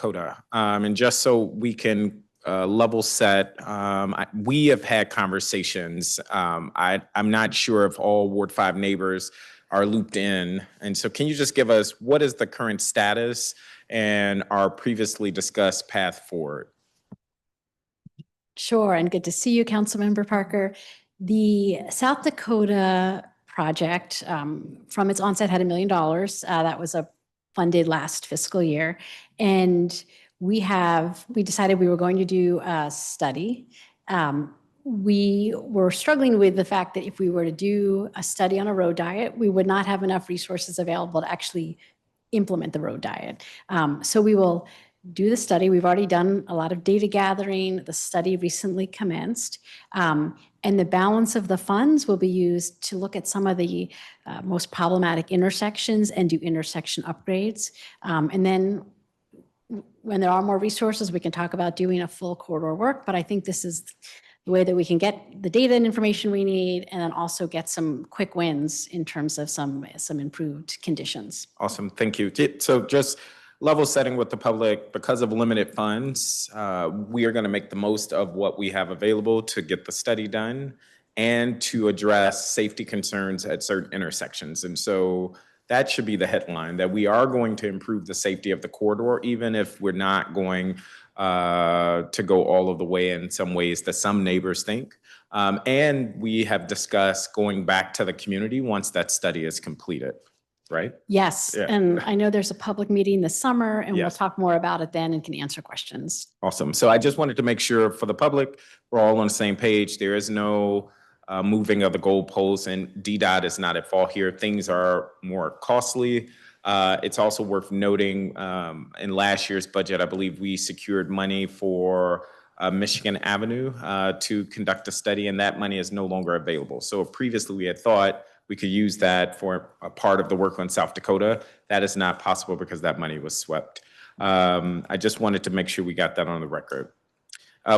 Dakota. And just so we can level set, we have had conversations. I'm not sure if all Ward 5 neighbors are looped in. And so can you just give us what is the current status and our previously discussed path forward? Sure, and good to see you, Councilmember Parker. The South Dakota project from its onset had $1 million. That was funded last fiscal year. And we decided we were going to do a study. We were struggling with the fact that if we were to do a study on a road diet, we would not have enough resources available to actually implement the road diet. So we will do the study. We've already done a lot of data gathering. The study recently commenced. And the balance of the funds will be used to look at some of the most problematic intersections and do intersection upgrades. And then when there are more resources, we can talk about doing a full corridor work. But I think this is the way that we can get the data and information we need, and then also get some quick wins in terms of some improved conditions. Awesome, thank you. So just level setting with the public, because of limited funds, we are going to make the most of what we have available to get the study done and to address safety concerns at certain intersections. And so that should be the headline, that we are going to improve the safety of the corridor, even if we're not going to go all of the way in some ways that some neighbors think. And we have discussed going back to the community once that study is completed. Right? Yes, yeah. And I know there's a public meeting this summer, and yes, we'll talk more about it then and can answer questions. Awesome. So I just wanted to make sure for the public, we're all on the same page. There is no moving of the goalposts, and DDOT is not at fault here. Things are more costly. It's also worth noting in last year's budget, I believe we secured money for Michigan Avenue to conduct a study, and that money is no longer available. So previously we had thought we could use that for a part of the work on South Dakota. That is not possible because that money was swept. I just wanted to make sure we got that on the record.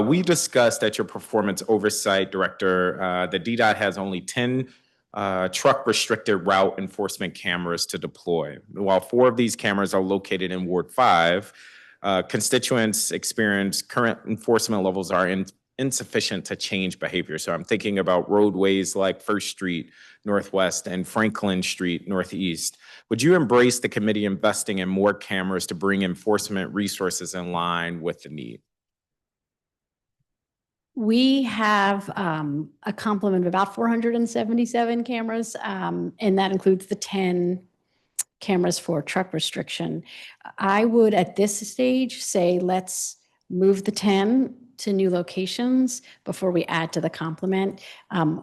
We discussed at your performance oversight director that DDOT has only 10 truck restricted route enforcement cameras to deploy. While 4 of these cameras are located in Ward 5, constituents experience current enforcement levels are insufficient to change behavior. So I'm thinking about roadways like First Street Northwest and Franklin Street Northeast. Would you embrace the committee investing in more cameras to bring enforcement resources in line with the need? We have a complement of about 477 cameras, and that includes the 10 cameras for truck restriction. I would at this stage say let's move the 10 to new locations before we add to the complement.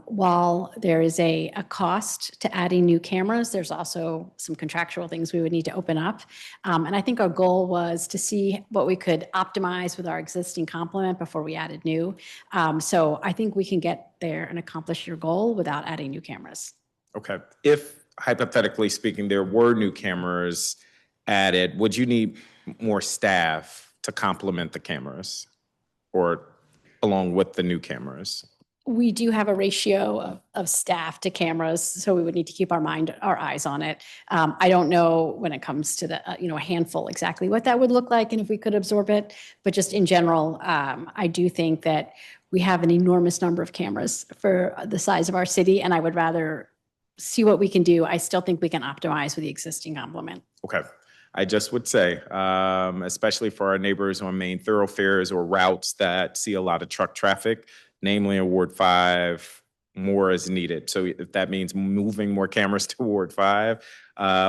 While there is a cost to adding new cameras, there's also some contractual things we would need to open up. And I think our goal was to see what we could optimize with our existing complement before we added new. So I think we can get there and accomplish your goal without adding new cameras. Okay. If hypothetically speaking, there were new cameras added, would you need more staff to complement the cameras or along with the new cameras? We do have a ratio of staff to cameras, so we would need to keep our eyes on it. I don't know when it comes to the a handful exactly what that would look like and if we could absorb it, but just in general, I do think that we have an enormous number of cameras for the size of our city, and I would rather see what we can do. I still think we can optimize with the existing complement. Okay. I just would say, especially for our neighbors on main thoroughfares or routes that see a lot of truck traffic, namely in Ward 5, more is needed. So if that means moving more cameras to Ward 5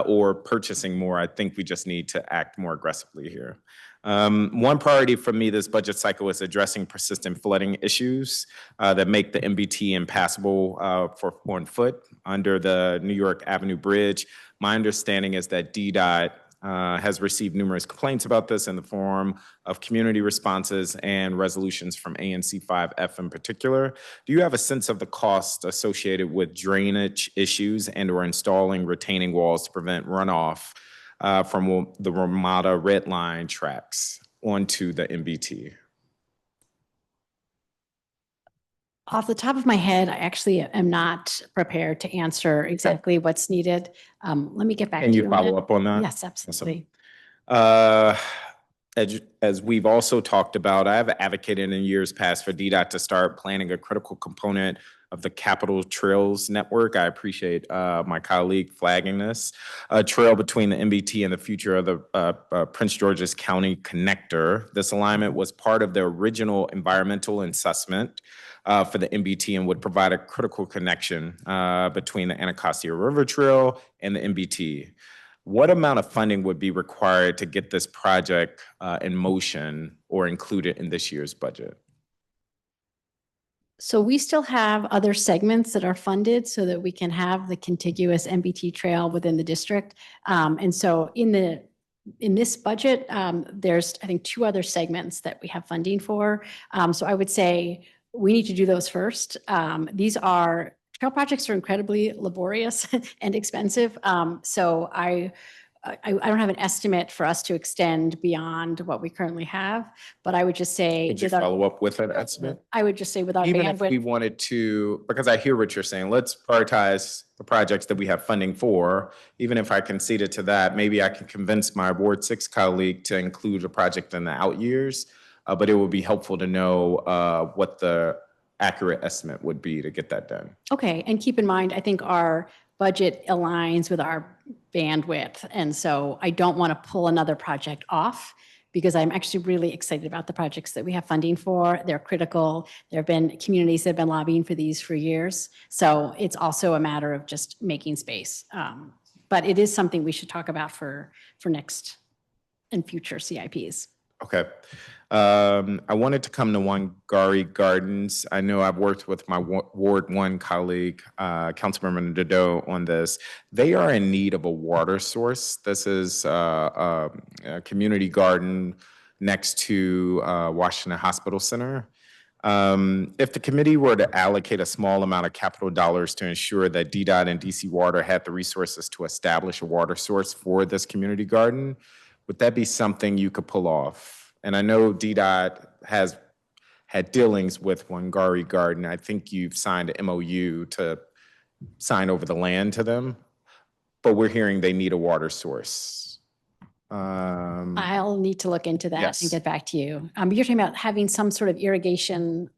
or purchasing more, I think we just need to act more aggressively here. One priority for me this budget cycle is addressing persistent flooding issues that make the MBT impassable for on foot under the New York Avenue Bridge. My understanding is that DDOT has received numerous complaints about this in the form of community responses and resolutions from ANC 5F in particular. Do you have a sense of the cost associated with drainage issues and or installing retaining walls to prevent runoff from the Ramada Red Line tracks onto the MBT? Off the top of my head, I actually am not prepared to answer exactly what's needed. Let me get back to you. Can you follow up on that? Yes, absolutely. as we've also talked about, I've advocated in years past for DDOT to start planning a critical component of the Capital Trails Network. I appreciate my colleague flagging this. A trail between the MBT and the future of the Prince George's County connector. This alignment was part of the original environmental assessment for the MBT and would provide a critical connection between the Anacostia River Trail and the MBT. What amount of funding would be required to get this project in motion or included in this year's budget? So we still have other segments that are funded so that we can have the contiguous MBT trail within the district. And so in this budget, there's, I think, 2 other segments that we have funding for. So I would say we need to do those first. These are trail projects are incredibly laborious and expensive. So I don't have an estimate for us to extend beyond what we currently have, but I would just say. Could you follow up with an estimate? I would just say with our Even if we bandwidth. wanted to, because I hear what you're saying, let's prioritize the projects that we have funding for. Even if I conceded to that, maybe I can convince my Ward 6 colleague to include a project in the out years. But it would be helpful to know what the accurate estimate would be to get that done. Okay, and keep in mind, I think our budget aligns with our bandwidth. And so I don't want to pull another project off because I'm actually really excited about the projects that we have funding for. They're critical. There have been communities that have been lobbying for these for years. So it's also a matter of just making space. But it is something we should talk about for next and future CIPs. Okay. I wanted to come to Wangari Gardens. I know I've worked with my Ward 1 colleague, Councilmember Dakota, on this. They are in need of a water source. This is a community garden next to Washington Hospital Center. If the committee were to allocate a small amount of capital dollars to ensure that DDOT and DC Water had the resources to establish a water source for this community garden, would that be something you could pull off? And I know DDOT has had dealings with Wangari Garden. I think you've signed an MOU to sign over the land to them, but we're hearing they need a water source. I'll need to look into that Yes. and get back to you. You're talking about having some sort of irrigation.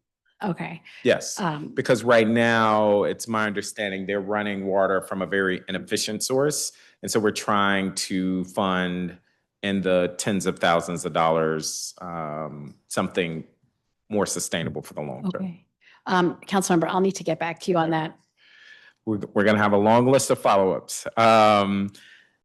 Okay. Yes, because right now, it's my understanding they're running water from a very inefficient source. And so we're trying to fund in the tens of thousands of dollars, something more sustainable for the long term. Okay. Councilmember, I'll need to get back to you on that. We're going to have a long list of follow-ups.